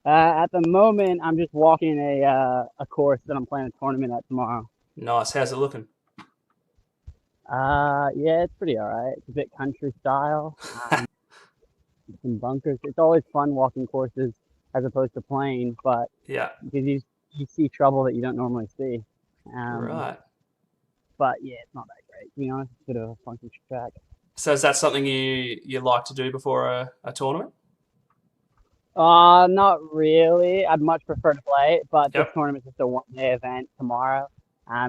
At the moment, I'm just walking a course that I'm playing a tournament at tomorrow. Nice. How's it looking? Yeah, it's pretty all right. It's a bit country style. Some bunkers. It's always fun walking courses as opposed to playing, but Yeah. because you see trouble that you don't normally see. Um, Right. but yeah, it's not that great. To be honest, it's a bit of a funky track. So is that something you like to do before a tournament? Not really. I'd much prefer to play, but this Yep. tournament's just a one-day event tomorrow.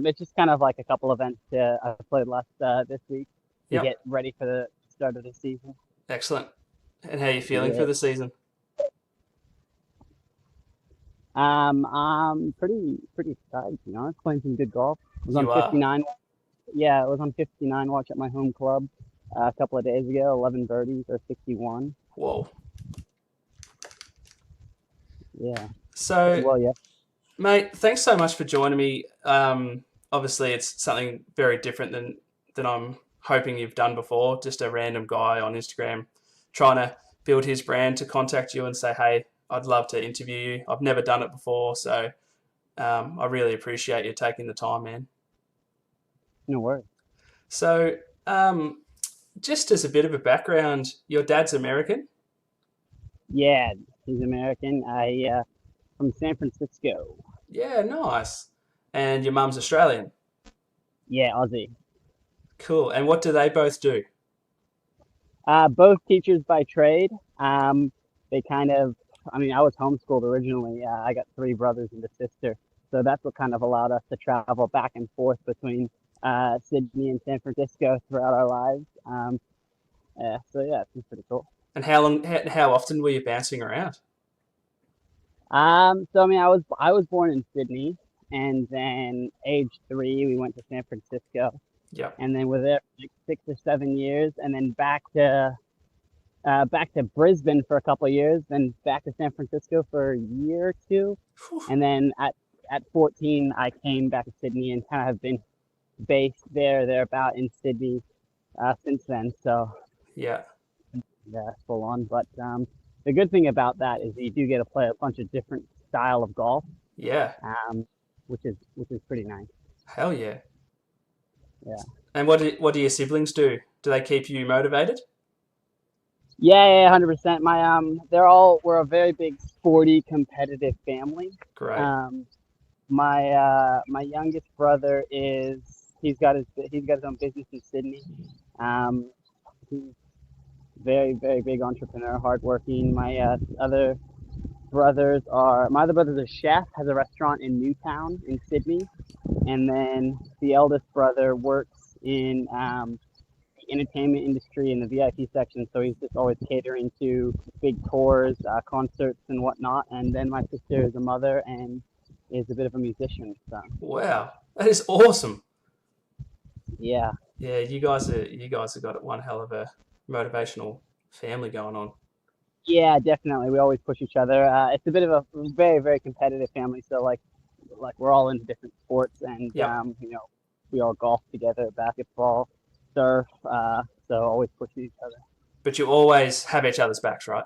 It's just kind of like a couple events I played last this week to Yep. get ready for the start of the season. Excellent. And how are you feeling for Yeah. the season? I'm pretty excited, to be honest. Playing some good golf. I was on You are. 59. Yeah, I was on 59 watch at my home club a couple of days ago. 11 birdies or 61. Whoa. Yeah, played So, well. Yeah. mate, thanks so much for joining me. Obviously, it's something very different than I'm hoping you've done before. Just a random guy on Instagram trying to build his brand to contact you and say, "Hey, I'd love to interview you." I've never done it before, so I really appreciate you taking the time, man. No worries. So, just as a bit of a background, your dad's American. Yeah, he's American. I From San Francisco. Yeah, nice. And your mum's Australian. Yeah, Aussie. Cool. And what do they both do? Both teachers by trade. They kind of, I mean, I was homeschooled originally. I got three brothers and a sister. So that's what kind of allowed us to travel back and forth between Sydney and San Francisco throughout our lives. So yeah, it's pretty cool. And how long? How often were you bouncing around? So I mean, I was born in Sydney, and then age three we went to San Francisco, Yep. and then were there for like 6 or 7 years, and then back to Brisbane for a couple of years, then back to San Francisco for a year or two, and then at 14 I came back to Sydney and kind of have been based thereabout in Sydney since then. So Yeah. yeah, full on. But the good thing about that is you do get to play a bunch of different style of golf, Yeah. um, which is pretty nice. Hell yeah. Yeah. And what do your siblings do? Do they keep you motivated? Yeah, yeah, 100%. We're a very big sporty, competitive family. Great. Um, my youngest brother is he's got his own business in Sydney. Um, he's very big entrepreneur, hardworking. My other brother's a chef, has a restaurant in Newtown in Sydney, and then the eldest brother works in the entertainment industry in the VIP section, so he's just always catering to big tours, concerts, and whatnot. And then my sister is a mother and is a bit of a musician. So Wow. That is awesome. yeah, Yeah, you guys have got one hell of a motivational family going on. yeah, definitely. We always push each other. It's a bit of a very competitive family. So like we're all into different sports, and Yep. we all golf together, basketball, surf. So always pushing each other. But you always have each other's backs, right?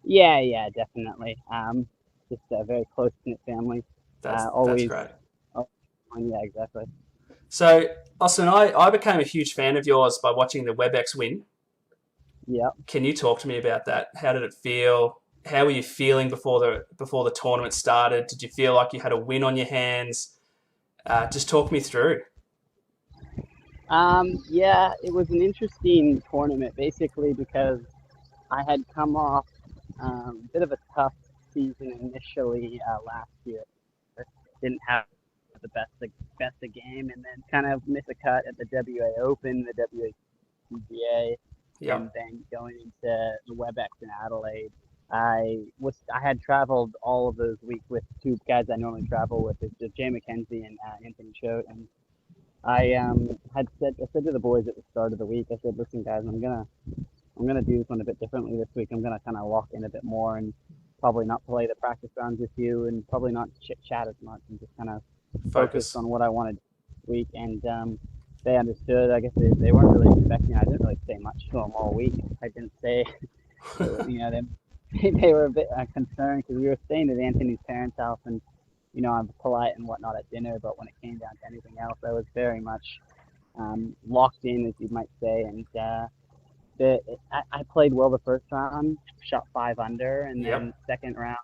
Yeah, yeah, definitely. Just a very close knit family. That's Always. great. Oh, yeah, exactly. So, Austin, I became a huge fan of yours by watching the WebEx win. Yeah. Can you talk to me about that? How did it feel? How were you feeling before the tournament started? Did you feel like you had a win on your hands? Just talk me through. Yeah, it was an interesting tournament basically because I had come off a bit of a tough season initially last year. Didn't have the best of game, and then kind of miss a cut at the WA Open, the WA PGA, and Yep. then going into the WebEx in Adelaide. I had traveled all of those weeks with two guys I normally travel with, it's just Jay McKenzie and Anthony Choate, and I said to the boys at the start of the week, I said, listen guys, I'm gonna do this one a bit differently this week. I'm gonna kind of lock in a bit more and probably not play the practice rounds with you, and probably not chit chat as much, and just kind of focus Focus. on what I wanted this week. And they understood. I guess they weren't really expecting. I didn't really say much to them all week. I didn't say, you know, them. they were a bit concerned because we were staying at Anthony's parents' house, and I'm polite and whatnot at dinner, but when it came down to anything else, I was very much locked in, as you might say. And I played well the first round, shot 5 under, and then Yep. second round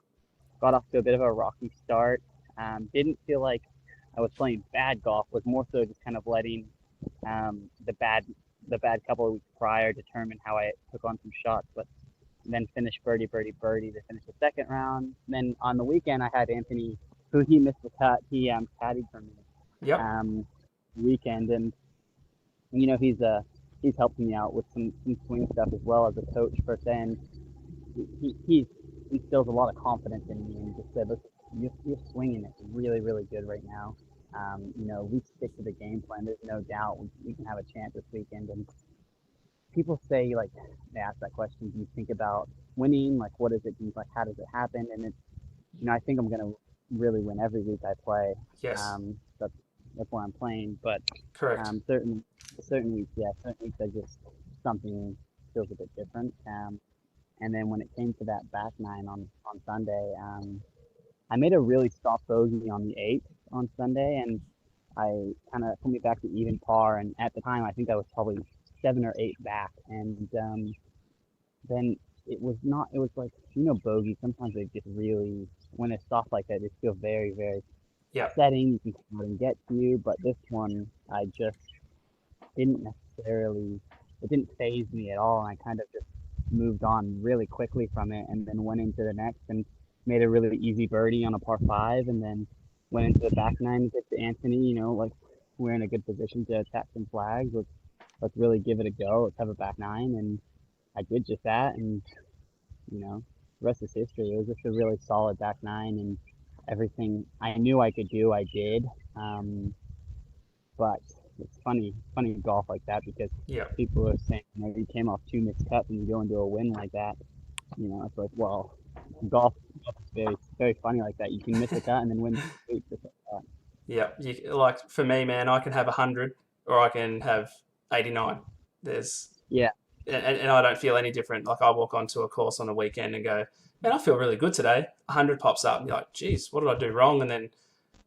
got off to a bit of a rocky start. Didn't feel like I was playing bad golf. Was more so just kind of letting um, the bad the bad couple of weeks prior determine how I took on some shots, but then finished birdie, birdie, birdie to finish the second round. Then on the weekend, I had Anthony, who he missed the cut. He caddied for me Yep. um, weekend, and he's helping me out with some swing stuff as well as a coach per se. And he instills a lot of confidence in me and just said, look, you're swinging it really, really good right now. We stick to the game plan. There's no doubt we can have a chance this weekend. And people say, like, they ask that question, do you think about winning? Like, what is it? Like, how does it happen? And it's, I think I'm gonna really win every week I play. Yes. That's why I'm playing. But Correct. certain weeks, yeah, certain weeks I just something feels a bit different. And then when it came to that back nine on Sunday, I made a really soft bogey on the eighth on Sunday, and I kind of put me back to even par. And at the time, I think I was probably 7 or 8 back, and then it was not. It was like bogey. Sometimes they just really, when it's soft like that, they feel very, very Yep. setting. You can come out and get to you, but this one, I just didn't necessarily. It didn't phase me at all, and I kind of just moved on really quickly from it, and then went into the next and made a really easy birdie on a par five, and then went into the back nine to Anthony. Like we're in a good position to attack some flags. Let's really give it a go. Let's have a back nine, and I did just that, and the rest is history. It was just a really solid back nine, and everything I knew I could do, I did. Um, but it's funny golf like that because Yep. people are saying, you came off 2 missed cuts and you go into a win like that. It's like, well, golf is very, very funny like that. You can miss a cut and then win the week just like that. Yep. Like for me, man, I can have 100 or I can have 89. There's Yeah, and I don't feel any different. Like I walk onto a course on a weekend and go, man, I feel really good today. 100 pops up and you're like, geez, what did I do wrong? And then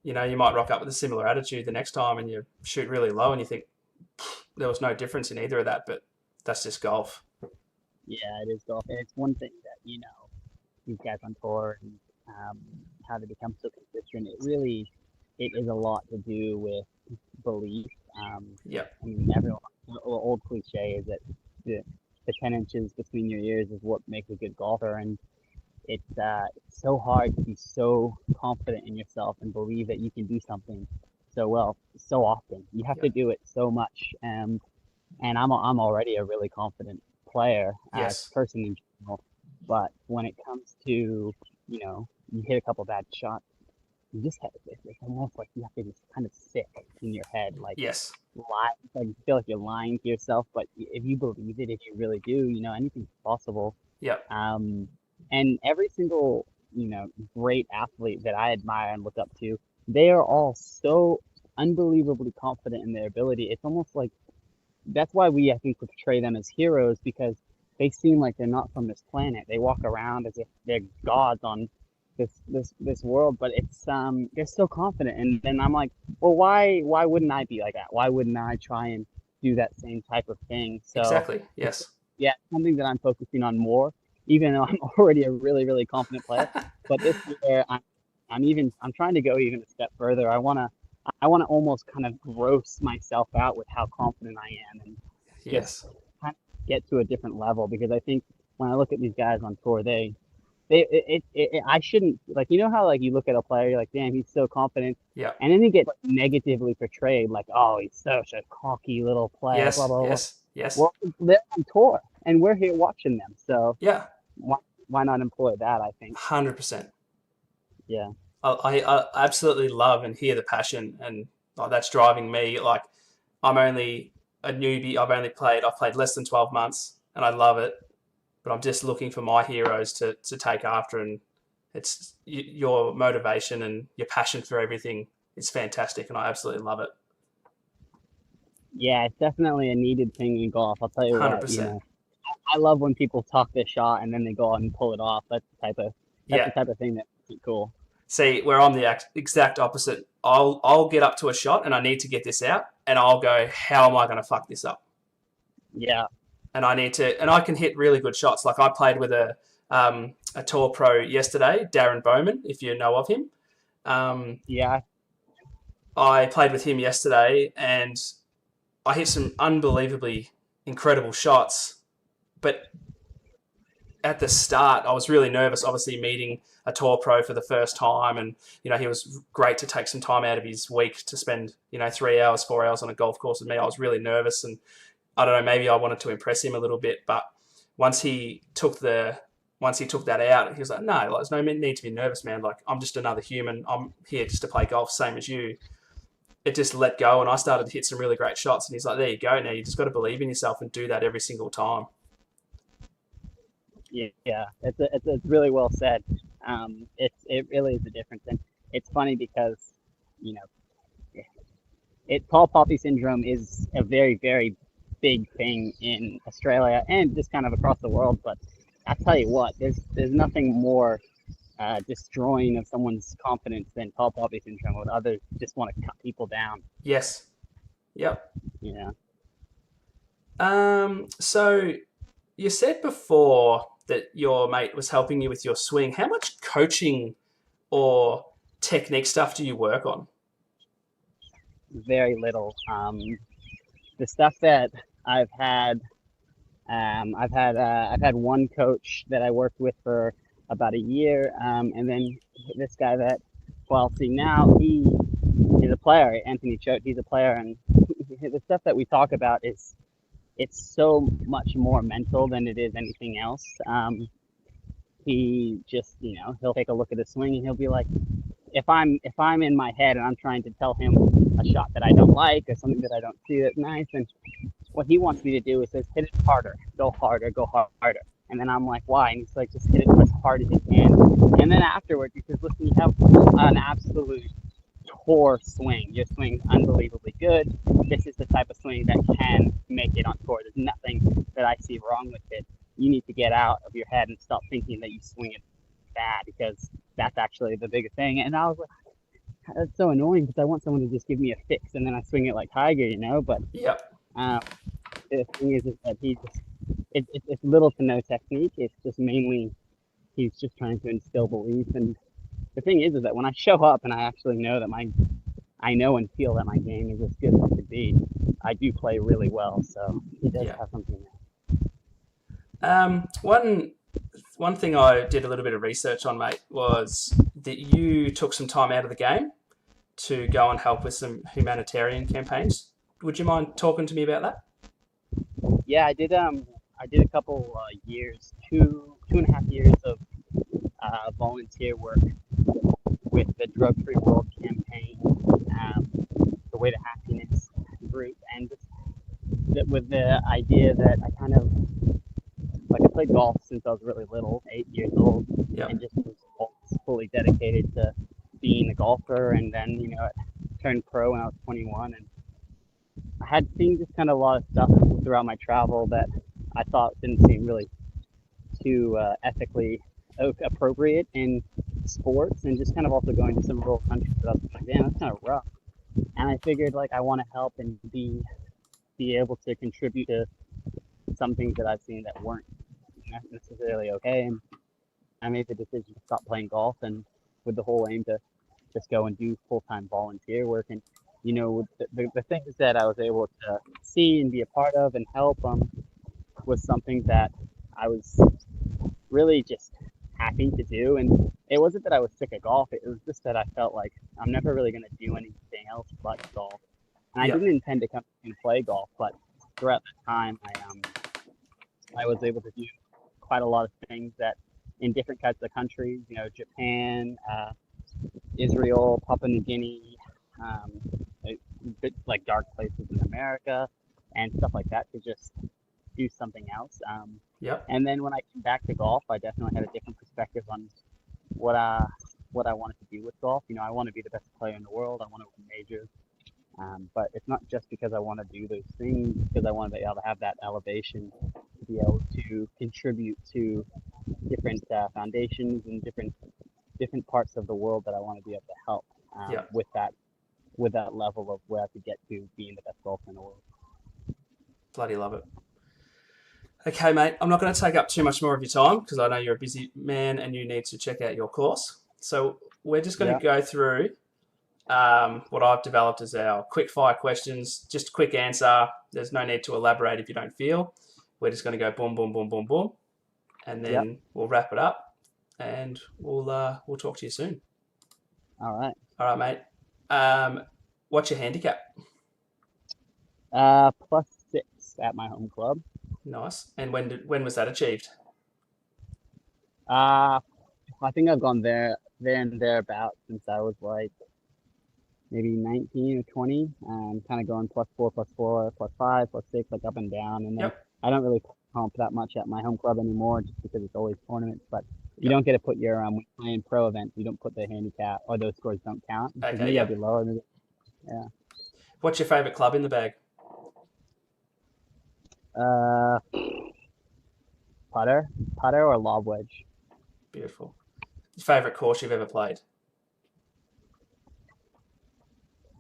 you might rock up with a similar attitude the next time and you shoot really low and you think there was no difference in either of that, but that's just golf. yeah, it is golf, and it's one thing that these guys on tour and how they become so consistent. It is a lot to do with belief. Yep. I mean, everyone, the old cliche is that the, the 10 inches between your ears is what makes a good golfer. And it's so hard to be so confident in yourself and believe that you can do something so well so often. You have to Yep. do it so much. And I'm already a really confident player, Yes. person in general. But when it comes to, you hit a couple bad shots, you just have, it's almost like you have to just kind of sit in your head, like Yes. lie, like you feel like you're lying to yourself. But if you believe it, if you really do, anything's possible. Yep. Um, and every single, great athlete that I admire and look up to, they are all so unbelievably confident in their ability. It's almost like that's why I think, portray them as heroes because they seem like they're not from this planet. They walk around as if they're gods on this world, but it's they're so confident. And then I'm like, well, why wouldn't I be like that? Why wouldn't I try and do that same type of thing? So Exactly. it's Yes. yeah, something that I'm focusing on more, even though I'm already a really really confident player. But this year I'm trying to go even a step further. I wanna almost kind of gross myself out with how confident I am and just Yes. kind of get to a different level because I think when I look at these guys on tour, I shouldn't like how like you look at a player, you're like, damn, he's so confident, Yep. and then he gets like, negatively portrayed, like, oh, he's such a cocky little player, blah Yes. blah blah. Yes. Yes. Well, they're on tour, and we're here watching them, so Yeah. why why not employ that? I think, 100%. yeah, I absolutely love and hear the passion, and like, that's driving me. Like I'm only a newbie. I've played less than 12 months, and I love it. But I'm just looking for my heroes to take after, and it's your motivation and your passion for everything is fantastic, and I absolutely love it. yeah, it's definitely a needed thing in golf. I'll tell you what, 100%. I love when people talk their shot and then they go out and pull it off. That's Yeah. the type of thing that's cool. See, where I'm the exact opposite. I'll get up to a shot and I need to get this out, and I'll go, how am I going to fuck this up? Yeah, And I can hit really good shots. Like I played with a tour pro yesterday, Darren Bowman, if you know of him. Um, yeah, I played with him yesterday, and I hit some unbelievably incredible shots. But at the start, I was really nervous, obviously meeting a tour pro for the first time. And, he was great to take some time out of his week to spend, 3 hours, 4 hours on a golf course with me. I was really nervous, and I don't know, maybe I wanted to impress him a little bit. But once he took that out, he was like, no, there's no need to be nervous, man. Like, I'm just another human. I'm here just to play golf, same as you. It just let go, and I started to hit some really great shots. And he's like, there you go. Now you just got to believe in yourself and do that every single time. yeah. It's really well said. It really is a difference, and it's funny because you know tall poppy syndrome is a very very big thing in Australia and just kind of across the world. But I tell you what, there's nothing more destroying of someone's confidence than tall poppy syndrome, when others just want to cut people down. Yes. Yep. You know. So you said before that your mate was helping you with your swing. How much coaching or technique stuff do you work on? Very little. The stuff that I've had, I've had one coach that I worked with for about a year, and then this guy that, well, see now he's a player, Anthony Choate. He's a player, and the stuff that we talk about is it's so much more mental than it is anything else. He just, he'll take a look at the swing and he'll be like, if I'm in my head and I'm trying to tell him a shot that I don't like or something that I don't see that's nice, and what he wants me to do is says hit it harder, go harder, go harder. And then I'm like, why? And he's like, just hit it as hard as you can. And then afterwards he says, listen, you have an absolute tour swing. Your swing's unbelievably good. This is the type of swing that can make it on tour. There's nothing that I see wrong with it. You need to get out of your head and stop thinking that you swing it bad, because that's actually the biggest thing. And I was like, that's so annoying, because I want someone to just give me a fix and then I swing it like Tiger. But Yep. um, the thing is that it's little to no technique. It's just mainly he's just trying to instill belief. And the thing is that when I show up and I actually know that I know and feel that my game is as good as it could be, I do play really well. So he does Yeah. have something there. One thing I did a little bit of research on, mate, was that you took some time out of the game to go and help with some humanitarian campaigns. Would you mind talking to me about that? Yeah, I did. I did a couple years, 2.5 years of volunteer work with the Drug Free World campaign, the Way to Happiness group, and just with the idea that I kind of like I played golf since I was really little, 8 years old, Yep. and just was fully dedicated to being a golfer. And then I turned pro when I was 21, and I had seen just kind of a lot of stuff throughout my travel that I thought didn't seem really too ethically appropriate in sports, and just kind of also going to some rural countries that I was like, damn, that's kind of rough. And I figured like I want to help and be able to contribute to some things that I've seen that weren't necessarily okay. And I made the decision to stop playing golf, and with the whole aim to just go and do full-time volunteer work. And the things that I was able to see and be a part of and help was something that I was really just happy to do. And it wasn't that I was sick of golf, it was just that I felt like I'm never really going to do anything else but golf. And I Yep. didn't intend to come and play golf, but throughout that time I was able to do quite a lot of things that in different types of countries, Japan, Israel, Papua New Guinea, um, like dark places in America and stuff like that, to just do something else. Yep. And then when I came back to golf, I definitely had a different perspective on what I wanted to do with golf. I want to be the best player in the world. I want to win majors. But it's not just because I want to do those things, because I want to be able to have that elevation to be able to contribute to different foundations and different parts of the world that I want to be able to help Yeah, with that level of where I could get to being the best golfer in the world. bloody love it. Okay, mate, I'm not going to take up too much more of your time because I know you're a busy man and you need to check out your course. So we're just going Yeah. to go through what I've developed as our quick fire questions. Just a quick answer. There's no need to elaborate if you don't feel. We're just going to go boom, boom, boom, boom, boom, and Yep. then we'll wrap it up, and we'll talk to you soon. All right. All right, mate. What's your handicap? +6 at my home club. Nice. And when was that achieved? I think I've gone there and thereabouts since I was like maybe 19 or 20. Kind of going +4, +4, +5, +6, like up and down. And then Yep. I don't really comp that much at my home club anymore, just because it's always tournaments. But you Yep. don't get to put your when you're playing pro events, you don't put the handicap, or those scores don't count. Because Okay. maybe I'd be Yep. lower. Maybe, yeah. What's your favourite club in the bag? Uh, putter or lob wedge. Beautiful. Favourite course you've ever played?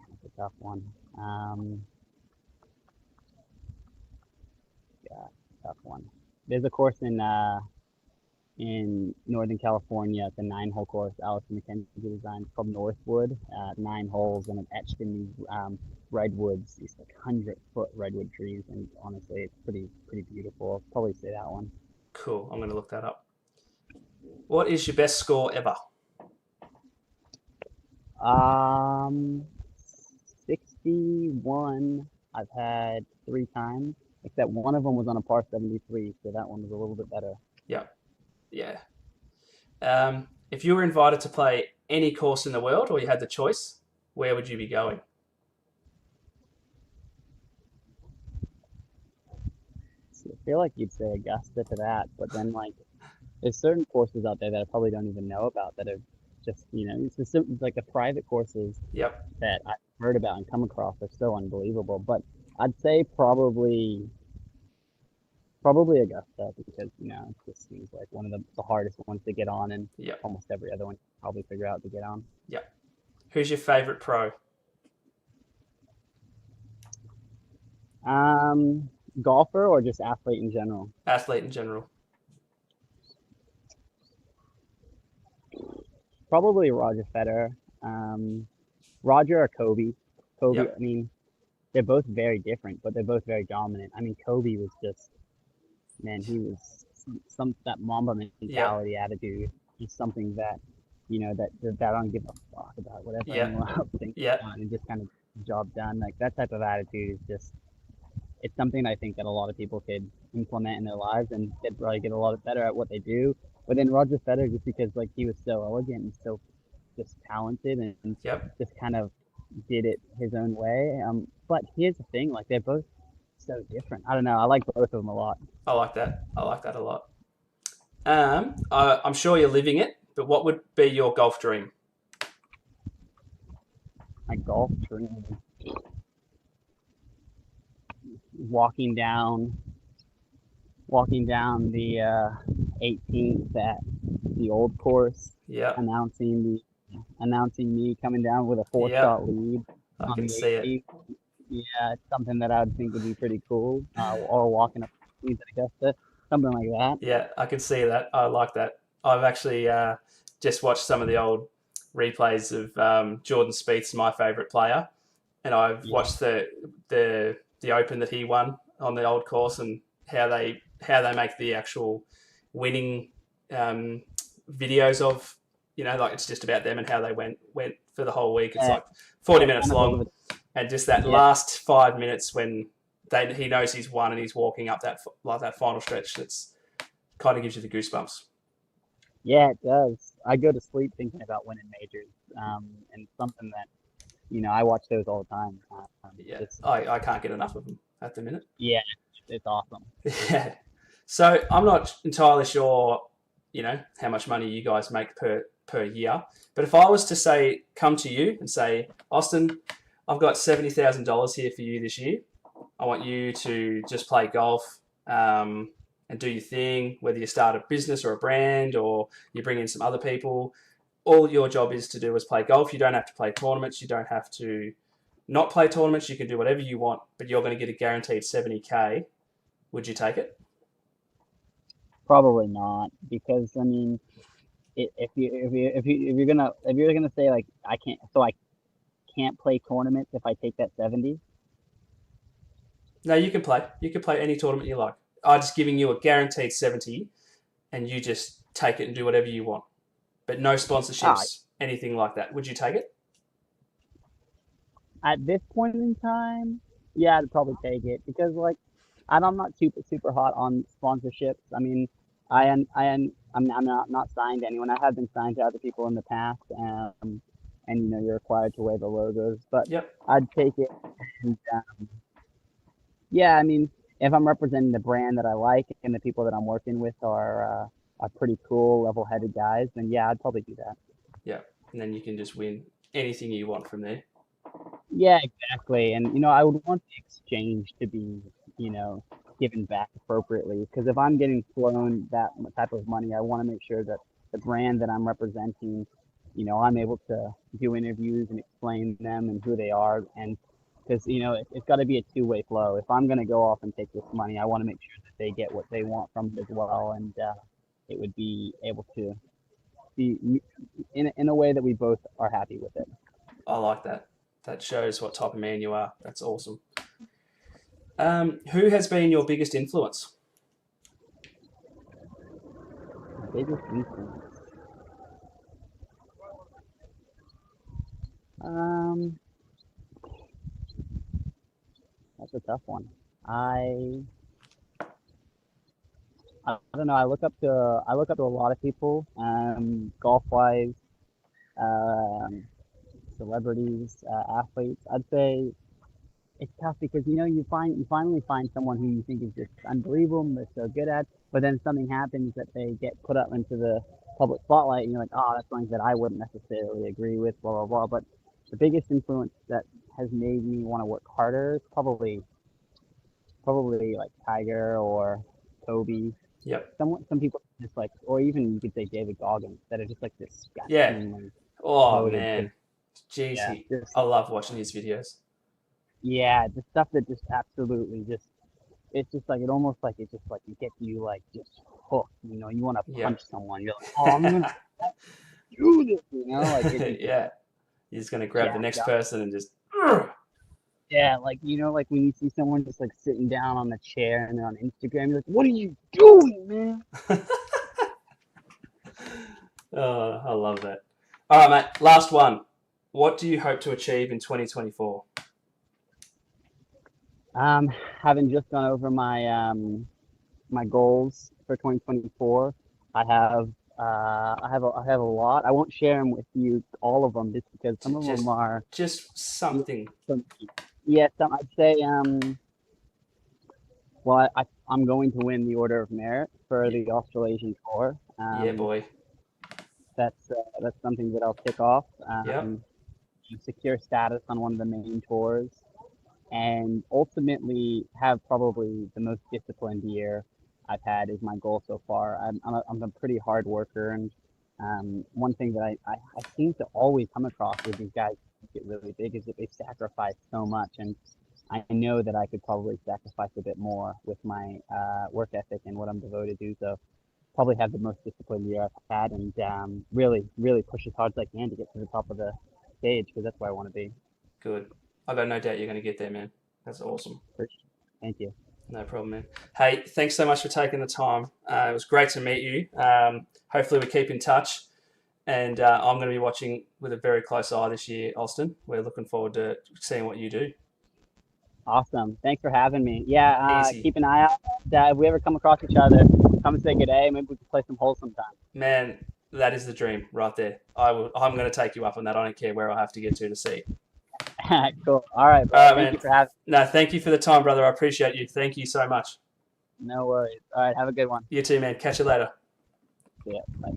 That's a tough one. Yeah, tough one. There's a course in Northern California. It's a 9-hole course. Allison McKenzie designed. It's called Northwood. 9 holes, and it's etched in these redwoods. These like 100-foot redwood trees, and honestly, it's pretty beautiful. I'll probably say that one. Cool. I'm going to look that up. What is your best score ever? 61. I've had 3 times, except one of them was on a par 73, so that one was a little bit better. Yep. Yeah. If you were invited to play any course in the world, or you had the choice, where would you be going? So I feel like you'd say Augusta to that, but then like there's certain courses out there that I probably don't even know about that are just it's like the private courses Yep. that I've heard about and come across are so unbelievable. But I'd say probably Augusta, because it just seems like one of the hardest ones to get on, and Yep. almost every other one you can probably figure out to get on. Yep. Who's your favourite pro? Golfer or just athlete in general? Athlete in general. Probably Roger Federer. Roger or Kobe. Kobe, Yep. I mean, they're both very different, but they're both very dominant. I mean, Kobe was just, man, he was that Mamba Yep. mentality attitude. He's something that, that I don't give a fuck about whatever Yep. anyone else thinks Yep. and just kind of job done. Like that type of attitude is just, it's something I think that a lot of people could implement in their lives, and they'd probably get a lot better at what they do. But then Roger Federer, just because like he was so elegant and so just talented and Yep. just kind of did it his own way. But here's the thing, like they're both so different. I don't know. I like both of them a lot. I like that. I like that a lot. I'm sure you're living it, but what would be your golf dream? My golf dream, walking down the 18th at the old course, Yeah. announcing me coming down with a 4-shot lead I on can the see it. 18th. Yeah, it's something that I would think would be pretty cool. Or walking up the 18th at Augusta, something like that. Yeah, I can see that. I like that. I've actually just watched some of the old replays of Jordan Spieth's my favourite player, and I've Yeah. watched the Open that he won on the old course, and how they make the actual winning videos of, like it's just about them and how they went for the whole week. It's like 40 minutes long, and just that last 5 minutes when he knows he's won and he's walking up that final stretch, that's kind of gives you the goosebumps. Yeah, it does. I go to sleep thinking about winning majors, and something that I watch those all the time. Yeah, I can't get enough of them at the minute. Yeah, it's awesome. Yeah. So I'm not entirely sure, how much money you guys make per year. But if I was to come to you and say, Austin, I've got $70,000 here for you this year. I want you to just play golf and do your thing, whether you start a business or a brand or you bring in some other people. All your job is to do is play golf. You don't have to play tournaments. You don't have to not play tournaments. You can do whatever you want, but you're going to get a guaranteed 70K. Would you take it? Probably not, because I mean, if you're gonna say like I can't play tournaments if I take that 70. No, you can play. You can play any tournament you like. I'm just giving you a guaranteed 70, and you just take it and do whatever you want. But no sponsorships, anything like that. Would you take it? At this point in time, yeah, I'd probably take it because like I'm not super hot on sponsorships. I mean, I'm not signed to anyone. I have been signed to other people in the past, and you're required to wear the logos. But Yep. I'd take it. And yeah, I mean, if I'm representing the brand that I like and the people that I'm working with are pretty cool, level-headed guys, then yeah, I'd probably do that. Yeah, and then you can just win anything you want from there. Yeah, exactly. And I would want the exchange to be, given back appropriately. Because if I'm getting flown that type of money, I want to make sure that the brand that I'm representing, I'm able to do interviews and explain them and who they are. And because, it's got to be a two-way flow. If I'm going to go off and take this money, I want to make sure that they get what they want from it as well. And it would be able to be in a way that we both are happy with it. I like that. That shows what type of man you are. That's awesome. Who has been your biggest influence? Biggest influence. That's a tough one. I don't know. I look up to a lot of people, golf wise, celebrities, athletes. I'd say it's tough because you finally find someone who you think is just unbelievable and they're so good at, but then something happens that they get put up into the public spotlight and you're like, oh, that's something that I wouldn't necessarily agree with, blah blah blah. But the biggest influence that has made me want to work harder is probably like Tiger or Kobe. Yep. Some people just like, or even you could say David Goggins, that are just like disgusting. Yeah. Oh loaded. Man, jeez, Yeah, I love watching his videos. Yeah, the stuff that just absolutely it's just like it almost like it just like it gets you like just hooked. You want to punch someone. You're like, oh, I'm gonna do this. Like yeah, he's gonna grab the next person and just. Yeah, like like when you see someone just like sitting down on the chair and they're on Instagram, you're like, what are you doing, man? Oh, I love that. All right, mate. Last one. What do you hope to achieve in 2024? Having just gone over my my goals for 2024, I have a lot. I won't share them with you, all of them, just because some of them are just something. Yeah, I'd say well, I'm going to win the Order of Merit for the Australasian Tour. Yeah, boy. That's something that I'll tick off. Secure status on one of the main tours, and ultimately have probably the most disciplined year I've had is my goal so far. I'm a pretty hard worker, and one thing that I seem to always come across with these guys who get really big is that they sacrifice so much, and I know that I could probably sacrifice a bit more with my work ethic and what I'm devoted to. So probably have the most disciplined year I've had, and really push as hard as I can to get to the top of the stage, because that's where I want to be. Good. I got no doubt you're going to get there, man. That's awesome. Thank you. No problem, man. Hey, thanks so much for taking the time. It was great to meet you. Hopefully we keep in touch. And I'm going to be watching with a very close eye this year, Austin. We're looking forward to seeing what you do. Awesome. Thanks for having me. Yeah, keep an eye out. If we ever come across each other, come and say good day. Maybe we can play some holes sometime. Man, that is the dream right there. I'm going to take you up on that. I don't care where I have to get to see. Cool. All right, bro. Thank you for having me. No, thank you for the time, brother. I appreciate you. Thank you so much. No worries. All right, have a good one. You too, man. Catch you later. Yeah, bye.